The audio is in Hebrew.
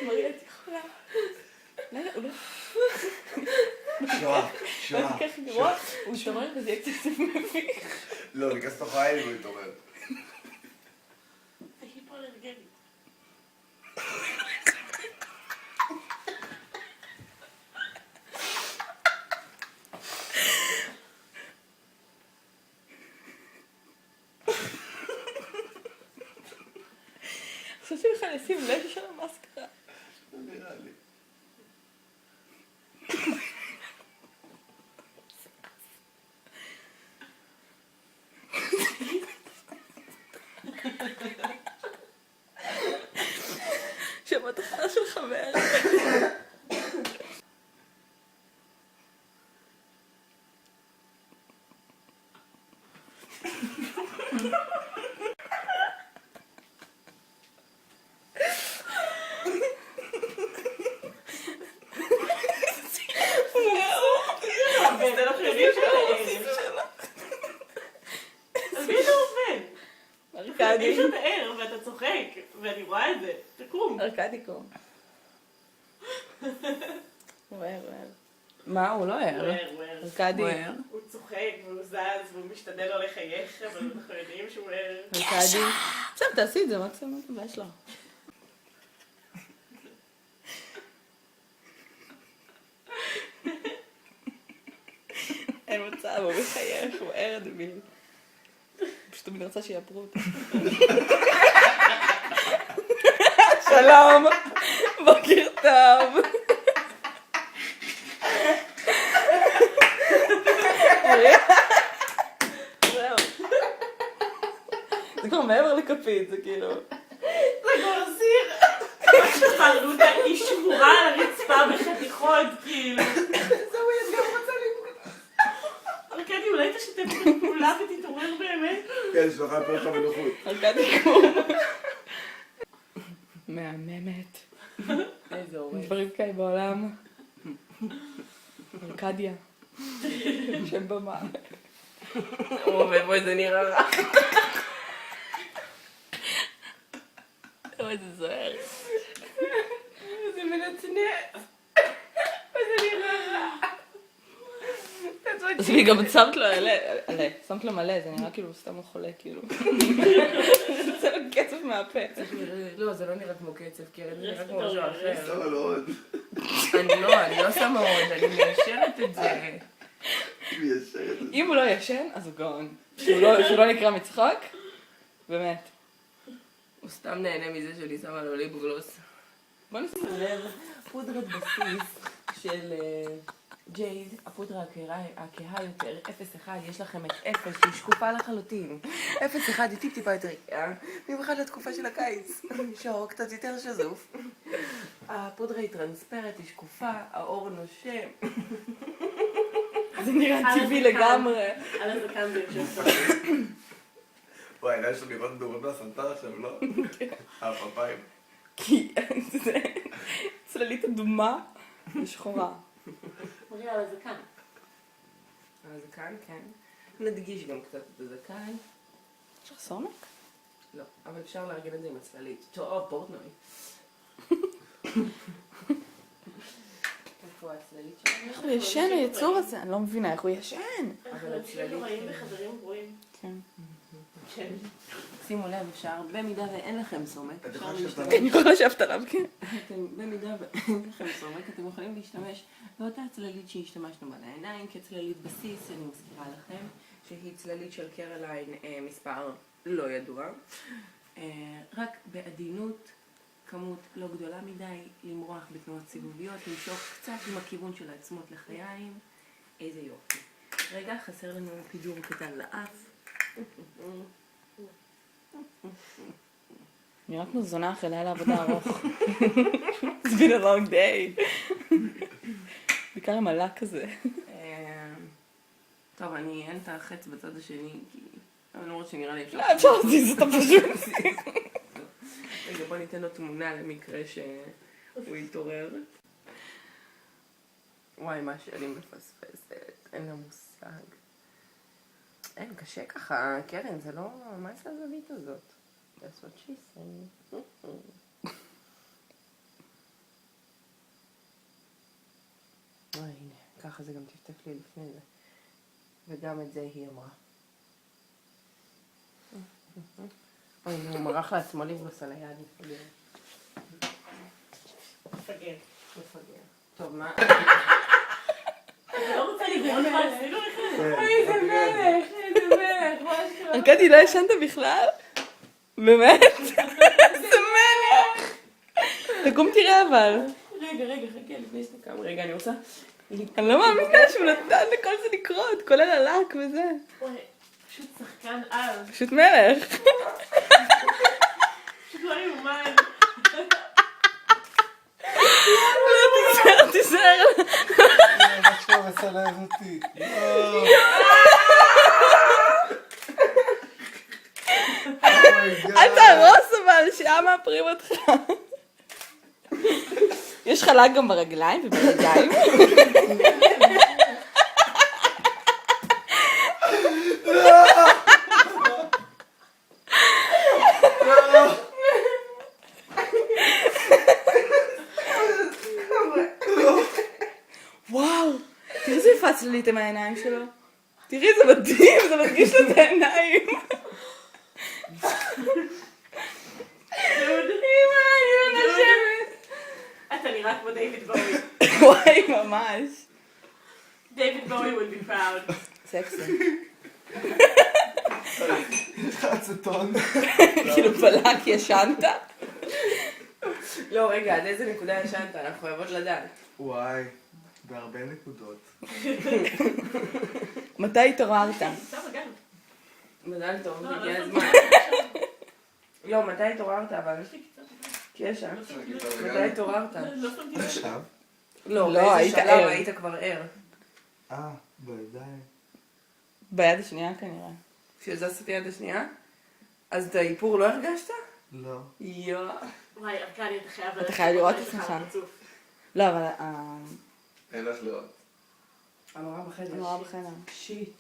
מריה, את יכולה. לא, לא. שואה, שואה. זה ככה גרוע, הוא מתעורר וזה יהיה קצת מביך. לא, נכנס לתוך העין והוא יתעורר. זה היפואלרגנית. חשבתי לך לשים לב של המאסקרה. לא נראה לי. שמעת החלה של חבר. אי אפשר לתאר, ואתה צוחק, ואני רואה את זה. תקום. ארקדי קום. הוא ער, הוא ער. מה? הוא לא ער. ארקדי. הוא צוחק והוא זז והוא משתדל לא לחייך, אבל אנחנו יודעים שהוא ער. ארקדי. בסדר, תעשי את זה, מקסימום מה יש לו. אין מצב, הוא מחייך, הוא ער דביל. פשוט אני רוצה שיאפרו אותו. שלום, בוקר טוב. זה כבר מעבר לכפית, זה כאילו... זה כבר סיר. חלודה היא שבורה על הרצפה בחתיכות, כאילו. זהו, יש גם רוצה לבכות. ארקדי, אולי תשתף את הפעולה ותתעורר באמת? כן, יש לך פה לך בנוחות. ארקדי קום. מהממת. איזה הורג. דברים כאלה בעולם. ארקדיה. שם במה. ובואי זה נראה רע. אוי, זה זוהר. זה מנצנץ. וזה נראה רע. אז אני גם שמת לו שמת לו מלא, זה נראה כאילו סתם הוא חולה, כאילו. זה לו קצב מהפה. לא, זה לא נראה כמו קצב, קרן, זה נראה כמו משהו אחר. שמה לו עוד. אני לא שמה עוד, אני מיישרת את זה. אם הוא לא ישן, אז הוא גאון. שהוא לא נקרא מצחוק, באמת. הוא סתם נהנה מזה שלי שמה לו ליפגלוס. בוא נשים לב, פודרת בסיס של ג'ייד, הפודרה הכהה יותר, 0-1, יש לכם את 0 שהיא שקופה לחלוטין. 0-1 היא טיפ-טיפה יותר כהה, במיוחד לתקופה של הקיץ, שהאור קצת יותר שזוף. הפודרה היא טרנספרט, היא שקופה, האור נושם. זה נראה טבעי לגמרי. על הזקן זה יושב פה. וואי, העיניים שלו נראות מדורות מהסנטר עכשיו, לא? הפפיים. כי זה צללית אדומה ושחורה. מריה על הזקן. הזקן, כן. נדגיש גם קצת את הזקן. יש לך סומק? לא, אבל אפשר לארגן את זה עם הצללית. טוב, פורטנוי. איפה הצללית שלנו? איך הוא ישן היצור הזה? אני לא מבינה איך הוא ישן. אבל הצללית רואים בחדרים גבוהים. כן. כן. שימו לב, אפשר, במידה ואין לכם סומק, אתה יכול לשבת אני יכולה לשבת עליו, כן. במידה ואין לכם סומק, אתם יכולים להשתמש באותה צללית שהשתמשנו בה לעיניים, כצללית בסיס, אני מזכירה לכם, שהיא צללית של קרליין מספר לא ידוע. רק בעדינות, כמות לא גדולה מדי, למרוח בתנועות סיבוביות, למשוך קצת עם הכיוון של העצמות לחיים. איזה יופי. רגע, חסר לנו פידור קטן לאף. נראה כמו זונה אחרי לילה עבודה ארוך. It's been a long day. בעיקר עם עלה כזה. טוב, אני אין את החץ בצד השני, כי... אבל למרות שנראה לי אפשר... לא, אפשר להזיז אותה פשוט. רגע, בוא ניתן לו תמונה למקרה שהוא יתעורר. וואי, מה שאני מפספסת, אין לה מושג. אין, קשה ככה, קרן, זה לא... מה זה הזווית הזאת? That's what she said. הנה, ככה זה גם טפטף לי לפני זה. וגם את זה היא אמרה. אוי, הוא מרח לעצמו ליברוס על היד, מפגר. מפגר. מפגר. טוב, מה? אני לא רוצה לגרום לך, אני לא נכנסת. איזה מלך, איזה מלך, מה שקרה? ארכדי, לא ישנת בכלל? באמת? איזה מלך! תקום תראה אבל. רגע, חכה, לפני שתקם. רגע, אני רוצה... אני לא מאמינה שהוא נתן לכל זה לקרות, כולל הלק וזה. וואי, פשוט שחקן על. פשוט מלך. פשוט לא יאומן. לא, תיזהר. מה שאתה מסלב אותי. אל תהרוס אבל, שעה מאפרים אותך. יש לך לק גם ברגליים ובידיים. וואו, תראי איזה יפה צלליתם מהעיניים שלו. תראי, זה מדהים, זה מדגיש לו את העיניים. אמא, אני לא נשמת. אתה נראה כמו דיוויד בואי. וואי, ממש. דיוויד בואי will be proud. סקסי. חצטון. כאילו פלק ישנת? לא, רגע, עד איזה נקודה ישנת? אנחנו חייבות לדעת. וואי, בהרבה נקודות. מתי התעוררת? טוב, אגב. מזל טוב, לא, הגיע לא הזמן. לא, מתי התעוררת אבל? כי יש שם. מתי התעוררת? לא שמתי לב. עכשיו? לא, לא, באיזה היית שלב ער. היית כבר ער. בידיים. ביד השנייה כנראה. כשזזת את היד השנייה? אז את האיפור לא הרגשת? לא. יואו. וואי, ארכדי, אתה חייב אתה חייב לראות את לך עצמך. על הפרצוף. לא, אבל... אין לך לראות. המורה בחדר. נורא בחדר. שיט.